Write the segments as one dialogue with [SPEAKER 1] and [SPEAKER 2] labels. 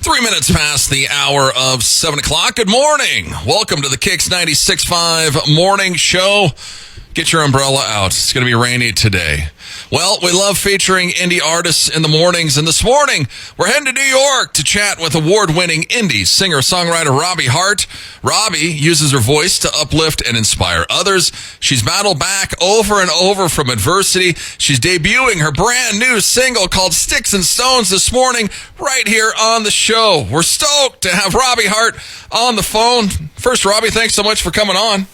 [SPEAKER 1] 3 minutes past the hour of 7 o'clock. Good morning. Welcome to the KIX 96.5 morning show. Get your umbrella out. It's going to be rainy today. Well, we love featuring indie artists in the mornings, and this morning we're heading to New York to chat with award-winning indie singer-songwriter Robbie Harte. Robbie uses her voice to uplift and inspire others. She's battled back over and over from adversity. She's debuting her brand new single called Sticks and Stones this morning right here on the show. We're stoked to have Robbie Harte on the phone. First, Robbie, thanks so much for coming on.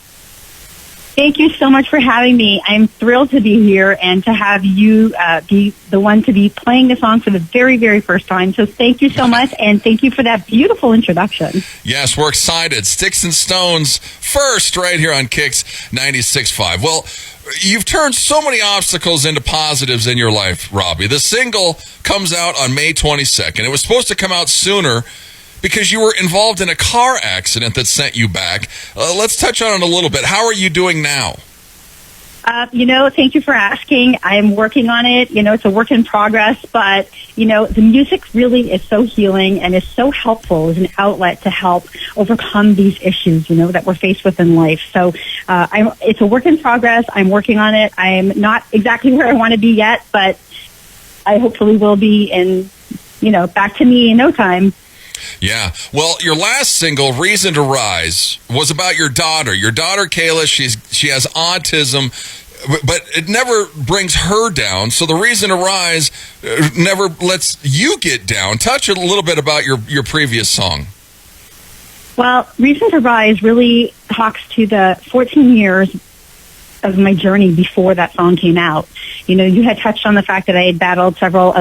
[SPEAKER 2] Thank you so much for having me. I'm thrilled to be here and to have you be the one to be playing the song for the very, very first time. So thank you so much, and thank you for that beautiful introduction.
[SPEAKER 1] Yes, we're excited. Sticks and Stones first right here on KIX 96.5. Well, you've turned so many obstacles into positives in your life, Robbie. The single comes out on May 22nd. It was supposed to come out sooner because you were involved in a car accident that sent you back. Let's touch on it a little bit. How are you doing now?
[SPEAKER 2] Thank you for asking. I'm working on it. It's a work in progress, but, the music really is so healing and is so helpful as an outlet to help overcome these issues, that we're faced with in life. So it's a work in progress. I'm working on it. I'm not exactly where I want to be yet, but I hopefully will be in, back to me in no time.
[SPEAKER 1] Yeah. Well, your last single, Reason to Rise, was about your daughter. Your daughter, Kayla, she has autism, but it never brings her down. So the Reason to Rise never lets you get down. Touch a little bit about your previous song.
[SPEAKER 2] Well, Reason to Rise really talks to the 14 years of my journey before that song came out. You had touched on the fact that I had battled several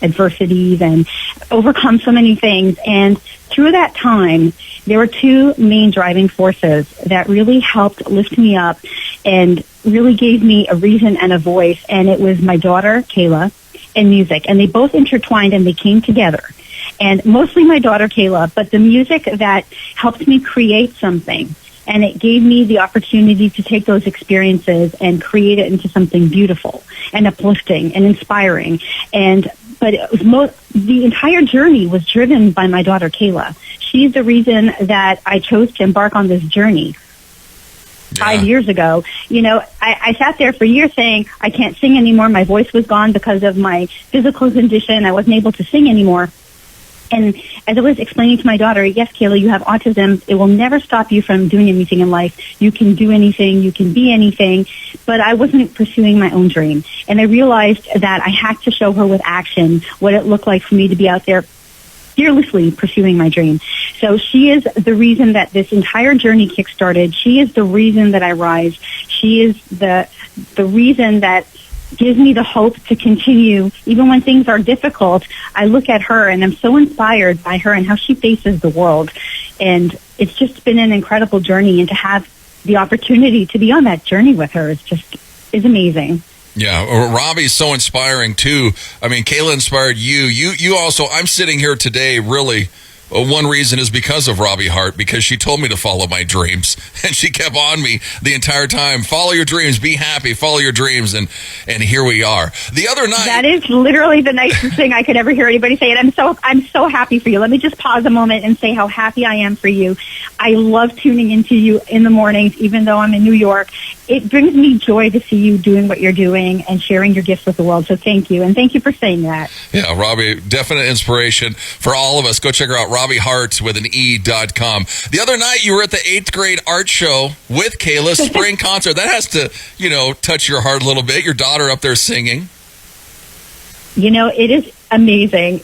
[SPEAKER 2] adversities and overcome so many things. And through that time, there were two main driving forces that really helped lift me up and really gave me a reason and a voice. And it was my daughter, Kayla, and music. And they both intertwined and they came together. And mostly my daughter, Kayla, but the music that helped me create something. And it gave me the opportunity to take those experiences and create it into something beautiful and uplifting and inspiring. But it was the entire journey was driven by my daughter, Kayla. She's the reason that I chose to embark on this journey. Yeah. 5 years ago, I sat there for years saying, I can't sing anymore. My voice was gone because of my physical condition. I wasn't able to sing anymore. And as I was explaining to my daughter, yes, Kayla, you have autism. It will never stop you from doing anything in life. You can do anything. You can be anything. But I wasn't pursuing my own dream. And I realized that I had to show her with action what it looked like for me to be out there fearlessly pursuing my dream. So she is the reason that this entire journey kickstarted. She is the reason that I rise. She is the reason that gives me the hope to continue. Even when things are difficult, I look at her and I'm so inspired by her and how she faces the world. And it's just been an incredible journey, and to have the opportunity to be on that journey with her is amazing.
[SPEAKER 1] Yeah, Robbie's so inspiring too. I mean, Kayla inspired you. You also, I'm sitting here today really, one reason is because of Robbie Harte, because she told me to follow my dreams, and she kept on me the entire time. Follow your dreams, be happy, follow your dreams, and here we are. The other night,
[SPEAKER 2] that is literally the nicest thing I could ever hear anybody say, and I'm so happy for you. Let me just pause a moment and say how happy I am for you. I love tuning into you in the mornings, even though I'm in New York. It brings me joy to see you doing what you're doing and sharing your gifts with the world. So thank you, and thank you for saying that.
[SPEAKER 1] Yeah, Robbie, definite inspiration for all of us. Go check her out, Robbie Harte with an E.com. The other night, you were at the 8th grade art show with Kayla, spring concert. That has to, touch your heart a little bit. Your daughter up there singing.
[SPEAKER 2] It is amazing.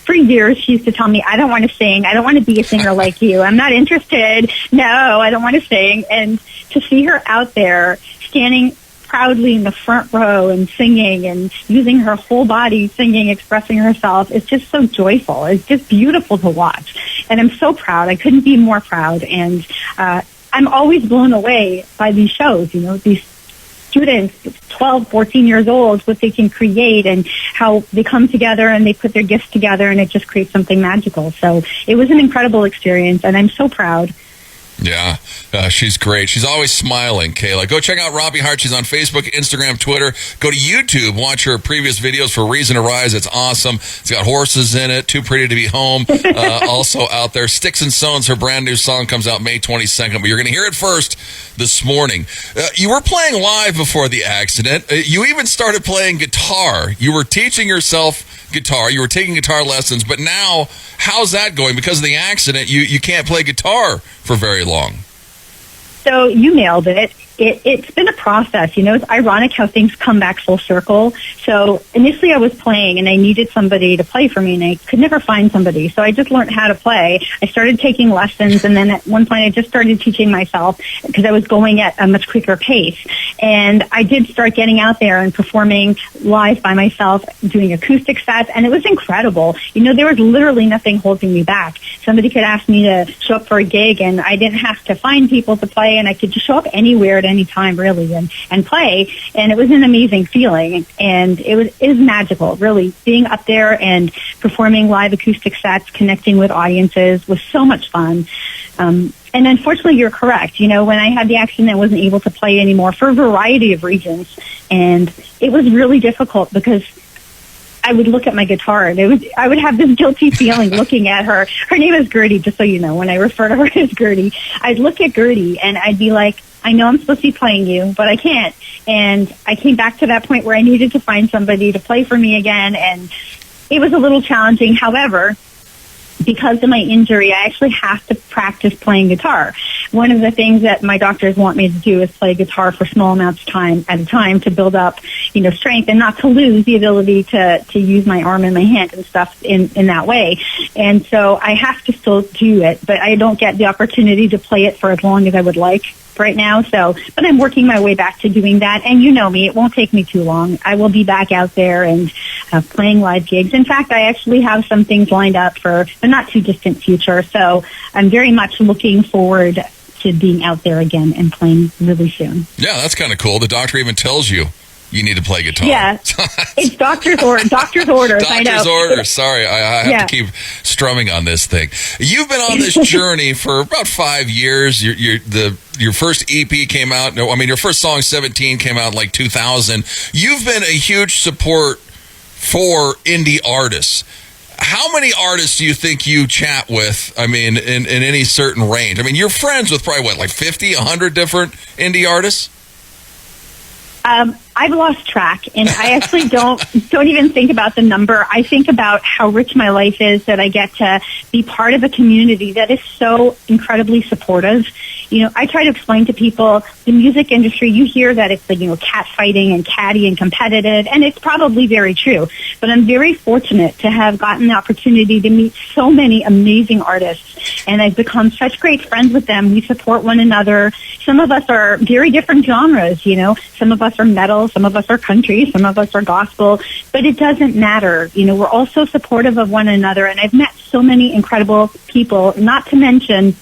[SPEAKER 2] For years, she used to tell me, I don't want to sing. I don't want to be a singer like you. I'm not interested. No, I don't want to sing. And to see her out there standing proudly in the front row and singing and using her whole body singing, expressing herself, it's just so joyful. It's just beautiful to watch. And I'm so proud. I couldn't be more proud. And I'm always blown away by these shows, these students, 12, 14 years old, what they can create and how they come together and they put their gifts together, and it just creates something magical. So it was an incredible experience, and I'm so proud.
[SPEAKER 1] Yeah, she's great. She's always smiling, Kayla. Go check out Robbie Harte. She's on Facebook, Instagram, Twitter. Go to YouTube. Watch her previous videos for Reason to Rise. It's awesome. It's got horses in it. Too Pretty to Be Home. Also out there. Sticks and Stones, her brand new song, comes out May 22nd. But you're going to hear it first this morning. You were playing live before the accident. You even started playing guitar. You were teaching yourself guitar. You were taking guitar lessons. But now, how's that going? Because of the accident, you can't play guitar for very long.
[SPEAKER 2] So you nailed it. It's been a process. You know, it's ironic how things come back full circle. So initially I was playing and I needed somebody to play for me and I could never find somebody. So I just learned how to play. I started taking lessons and then at one point I just started teaching myself because I was going at a much quicker pace. And I did start getting out there and performing live by myself, doing acoustic sets, and it was incredible. You know, there was literally nothing holding me back. Somebody could ask me to show up for a gig and I didn't have to find people to play and I could just show up anywhere at any time really and play, and it was an amazing feeling and it was magical, really. Being up there and performing live acoustic sets, connecting with audiences was so much fun. And unfortunately, you're correct. You know, when I had the accident, I wasn't able to play anymore for a variety of reasons, and it was really difficult because I would look at my guitar and I would have this guilty feeling looking at her. Her name is Gertie, just so you know. When I refer to her as Gertie, I'd look at Gertie and I'd be like, I know I'm supposed to be playing you, but I can't. And I came back to that point where I needed to find somebody to play for me again, and it was a little challenging. However, because of my injury, I actually have to practice playing guitar. One of the things that my doctors want me to do is play guitar for small amounts of time at a time to build up, you know, strength and not to lose the ability to use my arm and my hand and stuff in that way. And so I have to still do it, but I don't get the opportunity to play it for as long as I would like right now. So, but I'm working my way back to doing that. And you know me, it won't take me too long. I will be back out there and playing live gigs. In fact, I actually have some things lined up for the not too distant future. So I'm very much looking forward to being out there again and playing really soon.
[SPEAKER 1] Yeah, that's kind of cool. The doctor even tells you need to play guitar.
[SPEAKER 2] Yeah, it's doctor's orders.
[SPEAKER 1] Doctor's
[SPEAKER 2] I know.
[SPEAKER 1] orders. Sorry, I have to keep strumming on this thing. You've been on this journey for about 5 years. Your first EP came out. No, I mean your first song, 17, came out in like 2000. You've been a huge support for indie artists. How many artists do you think you chat with, I mean, in any certain range? I mean, you're friends with probably, what, like 50, 100 different indie artists?
[SPEAKER 2] I've lost track, and I actually don't even think about the number. I think about how rich my life is, that I get to be part of a community that is so incredibly supportive. You know, I try to explain to people the music industry, you hear that it's like, you know, cat fighting and catty and competitive, and it's probably very true. But I'm very fortunate to have gotten the opportunity to meet so many amazing artists, and I've become such great friends with them. We support one another. Some of us are very different genres, you know. Some of us are metal, some of us are country, some of us are gospel, but it doesn't matter. You know, we're all so supportive of one another, and I've met so many incredible people, not to mention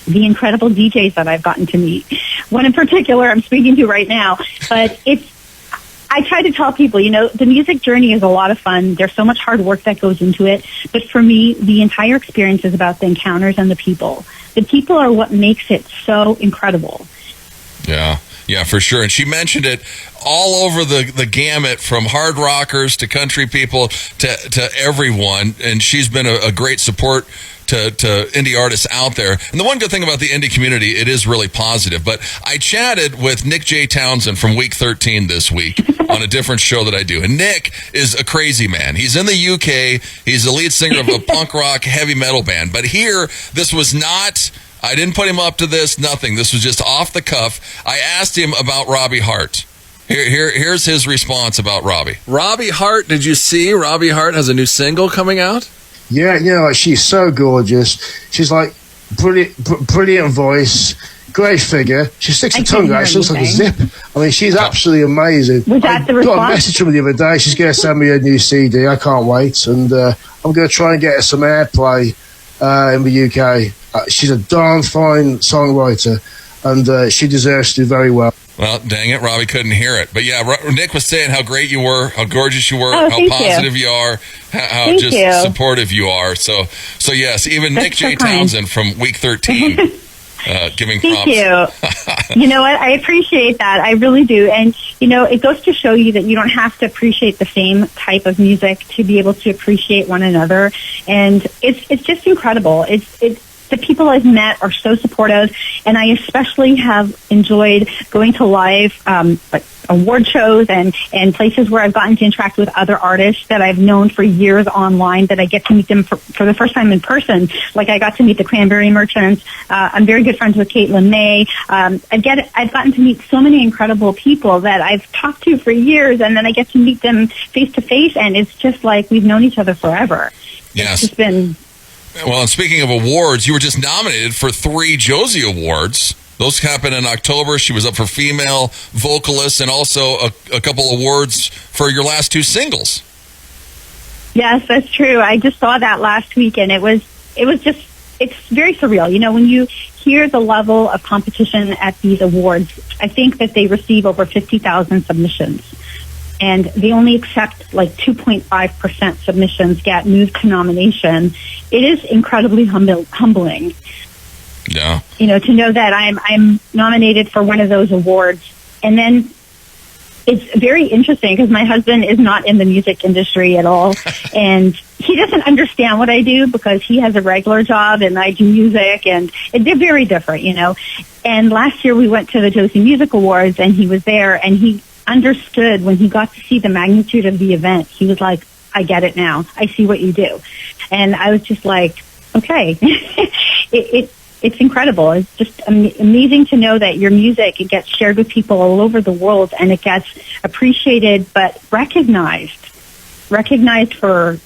[SPEAKER 2] the incredible DJs that I've gotten to meet. One in particular I'm speaking to right now, but I try to tell people, you know, the music journey is a lot of fun. There's so much hard work that goes into it, but for me, the entire experience is about the encounters and the people. The people are what makes it so incredible.
[SPEAKER 1] Yeah, for sure. And she mentioned it all over the gamut, from hard rockers to country people to everyone. And she's been a great support to indie artists out there. And the one good thing about the indie community, it is really positive. But I chatted with Nick J. Townsend from Week 13 this week on a different show that I do. And Nick is a crazy man. He's in the UK. He's the lead singer of a punk rock heavy metal band. But here, this was not... I didn't put him up to this, nothing. This was just off the cuff. I asked him about Robbie Harte. Here's his response about Robbie. Robbie Harte, did you see Robbie Harte has a new single coming out?
[SPEAKER 3] Yeah, you know, she's so gorgeous. She's like brilliant voice, great figure. She sticks her tongue out. She looks like a zip. I mean, she's absolutely amazing.
[SPEAKER 2] Was that the response?
[SPEAKER 3] Got a message from her the other day. She's going to send me a new CD. I can't wait. And I'm going to try and get her some airplay in the UK. She's a darn fine songwriter, and she deserves to do very well.
[SPEAKER 1] Well, dang it, Robbie couldn't hear it. But yeah, Nick was saying how great you were, how gorgeous you were, how positive you are, how just supportive you are. So yes, even Nick J. Townsend from Week 13 giving props.
[SPEAKER 2] Thank you. You know what? I appreciate that. I really do. And, it goes to show you that you don't have to appreciate the same type of music to be able to appreciate one another. And it's just incredible. The people I've met are so supportive, and I especially have enjoyed going to live award shows and places where I've gotten to interact with other artists that I've known for years online, that I get to meet them for the first time in person. Like I got to meet the Cranberry Merchants. I'm very good friends with Caitlin May. I've gotten to meet so many incredible people that I've talked to for years, and then I get to meet them face to face, and it's just like we've known each other forever.
[SPEAKER 1] Yes.
[SPEAKER 2] It's just been...
[SPEAKER 1] Well, and speaking of awards, you were just nominated for 3 Josie Awards. Those happened in October. She was up for Female Vocalist and also a couple awards for your last 2 singles.
[SPEAKER 2] Yes, that's true. I just saw that last week, and it's very surreal. When you hear the level of competition at these awards, I think that they receive over 50,000 submissions. And they only accept like 2.5% submissions get moved to nomination. It is incredibly humbling.
[SPEAKER 1] Yeah.
[SPEAKER 2] To know that I'm nominated for one of those awards. And then it's very interesting because my husband is not in the music industry at all. And he doesn't understand what I do because he has a regular job and I do music, and they're very different, And last year we went to the Josie Music Awards, and he was there, and he understood when he got to see the magnitude of the event. He was like, I get it now. I see what you do. And I was just like, okay. It's incredible. It's just amazing to know that your music, it gets shared with people all over the world, and it gets appreciated but recognized for,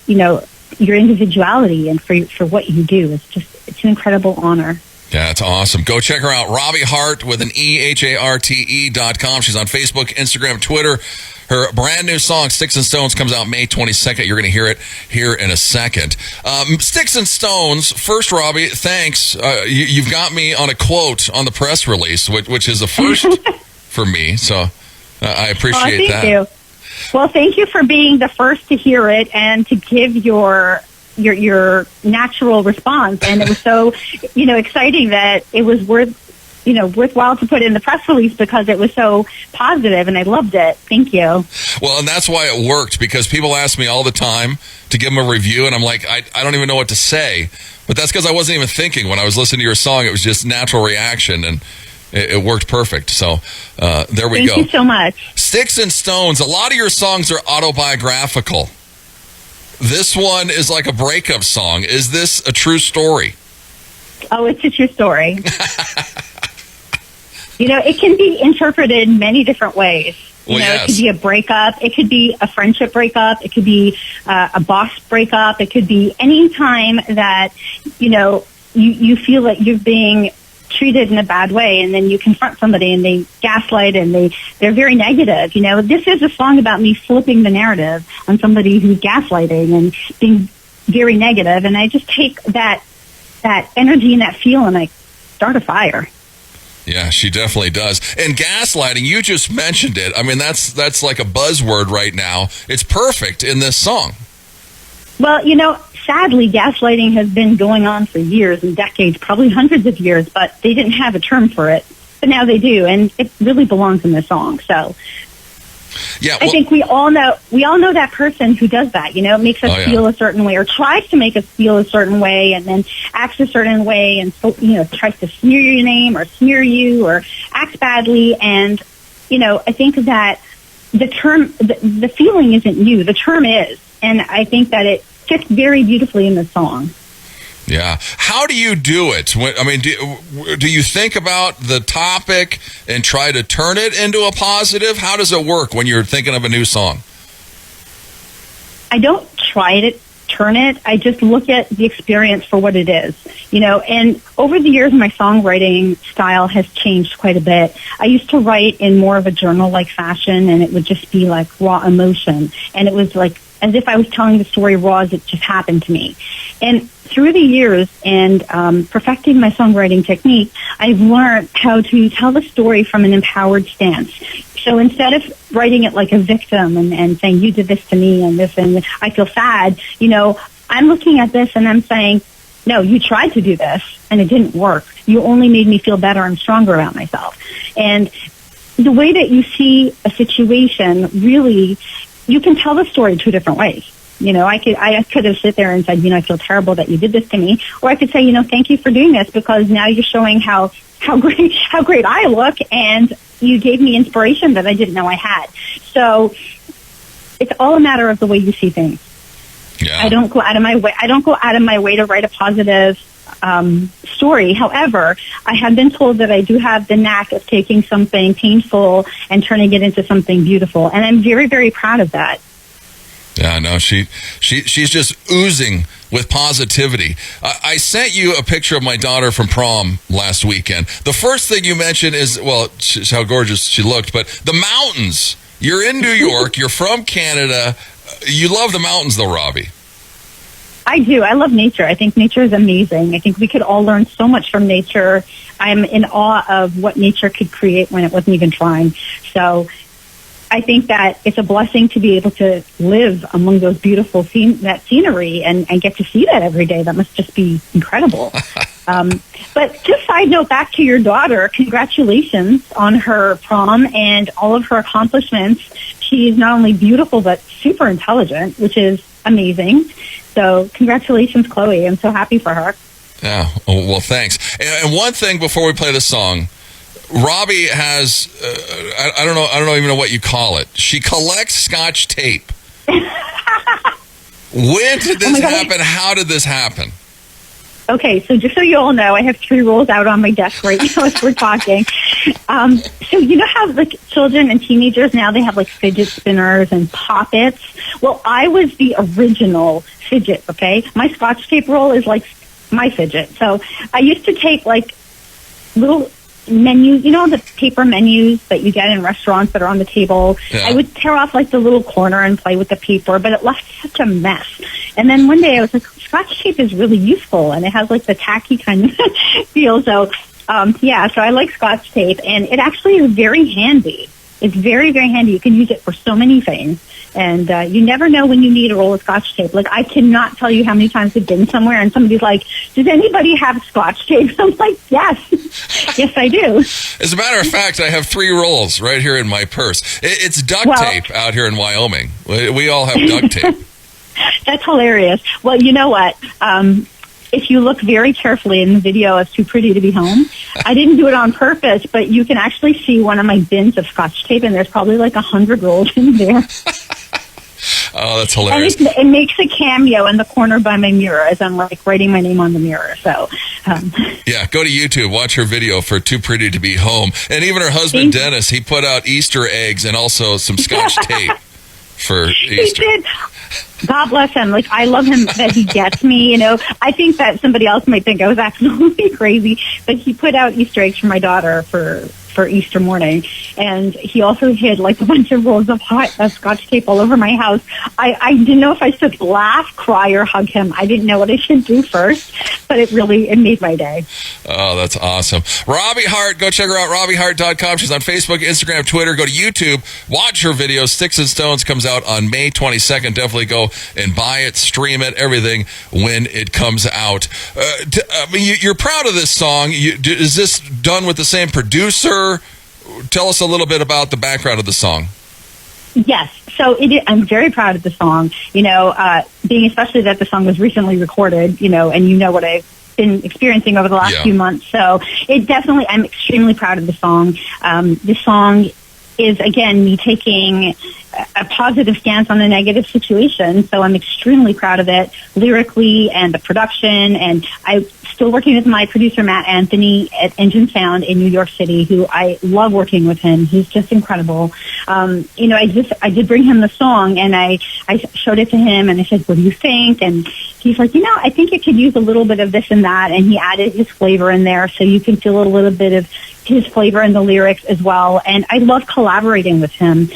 [SPEAKER 2] your individuality and for what you do. It's an incredible honor.
[SPEAKER 1] Yeah, it's awesome. Go check her out. Robbie Harte with an EHARTE.com. She's on Facebook, Instagram, Twitter. Her brand new song, Sticks and Stones, comes out May 22nd. You're going to hear it here in a second. Sticks and Stones. First, Robbie, thanks. You've got me on a quote on the press release, which is a first for me. So I appreciate that.
[SPEAKER 2] Thank you. Well, thank you for being the first to hear it and to give your natural response. And it was so, exciting that it was worthwhile to put in the press release because it was so positive, and I loved it. Thank you.
[SPEAKER 1] Well, and that's why it worked, because people ask me all the time to give them a review, and I'm like, I don't even know what to say. But that's because I wasn't even thinking when I was listening to your song. It was just natural reaction, and it worked perfect. So there we go.
[SPEAKER 2] Thank you so much.
[SPEAKER 1] Sticks and Stones. A lot of your songs are autobiographical. This one is like a breakup song. Is this a true story?
[SPEAKER 2] Oh, it's a true story. It can be interpreted in many different ways.
[SPEAKER 1] Yes.
[SPEAKER 2] It could be a breakup. It could be a friendship breakup. It could be a boss breakup. It could be any time that, you feel that you're being treated in a bad way, and then you confront somebody and they gaslight and they're very negative. This is a song about me flipping the narrative on somebody who's gaslighting and being very negative, and I just take that energy and that feel and I start a fire.
[SPEAKER 1] Yeah, she definitely does. And gaslighting, you just mentioned it. I mean, that's like a buzzword right now. It's perfect in this song.
[SPEAKER 2] Well, sadly, gaslighting has been going on for years and decades, probably hundreds of years, but they didn't have a term for it. But now they do, and it really belongs in the song. So
[SPEAKER 1] yeah,
[SPEAKER 2] I think we all know that person who does that. Makes us feel a certain way, or tries to make us feel a certain way, and then acts a certain way, and tries to smear your name or smear you or acts badly. And I think that the term, the feeling isn't you. The term is, and I think that it fits very beautifully in the song.
[SPEAKER 1] Yeah. How do you do it? Do you think about the topic and try to turn it into a positive? How does it work when you're thinking of a new song?
[SPEAKER 2] I don't try to turn it. I just look at the experience for what it is, and over the years, my songwriting style has changed quite a bit. I used to write in more of a journal-like fashion, and it would just be like raw emotion. And it was like as if I was telling the story raw as it just happened to me. And through the years and perfecting my songwriting technique, I've learned how to tell the story from an empowered stance. So instead of writing it like a victim and saying, you did this to me and this and I feel sad, I'm looking at this and I'm saying, no, you tried to do this and it didn't work. You only made me feel better and stronger about myself. And the way that you see a situation, really, you can tell the story two different ways. You know, I could have sit there and said, you know, I feel terrible that you did this to me. Or I could say, you know, thank you for doing this, because now you're showing how great I look, and you gave me inspiration that I didn't know I had. So it's all a matter of the way you see things.
[SPEAKER 1] Yeah.
[SPEAKER 2] I don't go out of my way to write a positive story. However, I have been told that I do have the knack of taking something painful and turning it into something beautiful, and I'm very, very proud of that.
[SPEAKER 1] Yeah, no, she's just oozing with positivity. I sent you a picture of my daughter from prom last weekend. The first thing you mentioned is, well, how gorgeous she looked, but the mountains. You're in New York. You're from Canada. You love the mountains, though, Robbie.
[SPEAKER 2] I do. I love nature. I think nature is amazing. I think we could all learn so much from nature. I'm in awe of what nature could create when it wasn't even trying. So I think that it's a blessing to be able to live among those beautiful scenery and get to see that every day. That must just be incredible. But just side note, back to your daughter, congratulations on her prom and all of her accomplishments. She's not only beautiful, but super intelligent, which is amazing. So congratulations, Chloe. I'm so happy for her.
[SPEAKER 1] Yeah. Well, thanks. And one thing before we play the song, Robbie has, I don't even know what you call it. She collects Scotch tape. When did this happen? How did this happen?
[SPEAKER 2] Okay, so just so you all know, I have 3 rolls out on my desk right now as we're talking. So you know how like children and teenagers now, they have like fidget spinners and poppets? Well, I was the original fidget, okay? My Scotch tape roll is like my fidget. So I used to take like little menus, you know, the paper menus that you get in restaurants that are on the table. Yeah. I would tear off like the little corner and play with the paper, but it left such a mess. And then one day I was like, Scotch tape is really useful, and it has like the tacky kind of feel. So, so I like Scotch tape, and it actually is very handy. It's very, very handy. You can use it for so many things. And you never know when you need a roll of Scotch tape. Like, I cannot tell you how many times I've been somewhere and somebody's like, does anybody have Scotch tape? I'm like, yes. Yes, I do.
[SPEAKER 1] As a matter of fact, I have 3 rolls right here in my purse. It's duct tape out here in Wyoming. We all have duct tape.
[SPEAKER 2] That's hilarious. Well, you know what? If you look very carefully in the video of Too Pretty to Be Home, I didn't do it on purpose, but you can actually see one of my bins of Scotch tape, and there's probably like 100 rolls in there.
[SPEAKER 1] Oh, that's hilarious.
[SPEAKER 2] And it makes a cameo in the corner by my mirror as I'm like writing my name on the mirror. So,
[SPEAKER 1] yeah, go to YouTube, watch her video for Too Pretty to Be Home. And even her husband, Dennis, he put out Easter eggs and also some Scotch tape for Easter.
[SPEAKER 2] He did. God bless him. Like, I love him that he gets me, you know. I think that somebody else might think I was absolutely crazy, but he put out Easter eggs for my daughter for Easter morning, and he also hid like a bunch of rolls of Scotch tape all over my house. I didn't know if I should laugh, cry, or hug him. I didn't know what I should do first, but it made my day.
[SPEAKER 1] Oh, that's awesome. Robbie Harte, go check her out, RobbieHarte.com. She's on Facebook, Instagram, Twitter. Go to YouTube, watch her video. Sticks and Stones comes out on May 22nd. Definitely go and buy it, stream it, everything when it comes out. You're proud of this song. Is this done with the same producer? Tell us a little bit about the background of the song.
[SPEAKER 2] Yes. So I'm very proud of the song, being especially that the song was recently recorded, and what I've been experiencing over the last few months. So I'm extremely proud of the song. The song is, again, me taking a positive stance on a negative situation. So I'm extremely proud of it lyrically and the production. And I'm still working with my producer, Matt Anthony, at Engine Sound in New York City, who I love working with him. He's just incredible. I did bring him the song, and I showed it to him, and I said, what do you think? And he's like, I think it could use a little bit of this and that. And he added his flavor in there, so you can feel a little bit of his flavor in the lyrics as well. And I love collaborating with him.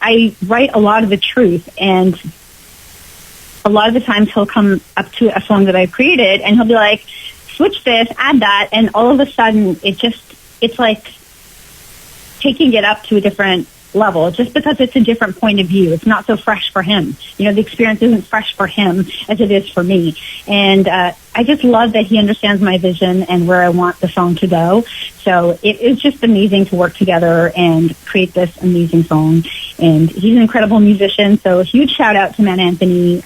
[SPEAKER 2] I write a lot of the truth, and a lot of the times he'll come up to a song that I've created and he'll be like, switch this, add that, and all of a sudden it's like taking it up to a different level, just because it's a different point of view. It's not so fresh for him. You know, the experience isn't fresh for him as it is for me. And I just love that he understands my vision and where I want the song to go. So it is just amazing to work together and create this amazing song. And he's an incredible musician, so a huge shout out to Matt Anthony.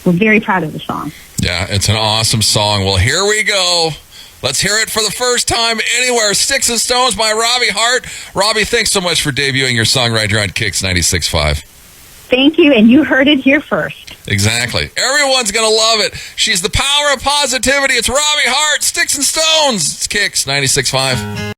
[SPEAKER 2] We're very proud of the song.
[SPEAKER 1] Yeah, it's an awesome song. Well, here we go. Let's hear it for the first time anywhere. Sticks and Stones by Robbie Harte. Robbie, thanks so much for debuting your song right here on KIX 96.5.
[SPEAKER 2] Thank you, and you heard it here first.
[SPEAKER 1] Exactly. Everyone's going to love it. She's the power of positivity. It's Robbie Harte, Sticks and Stones. It's KIX 96.5.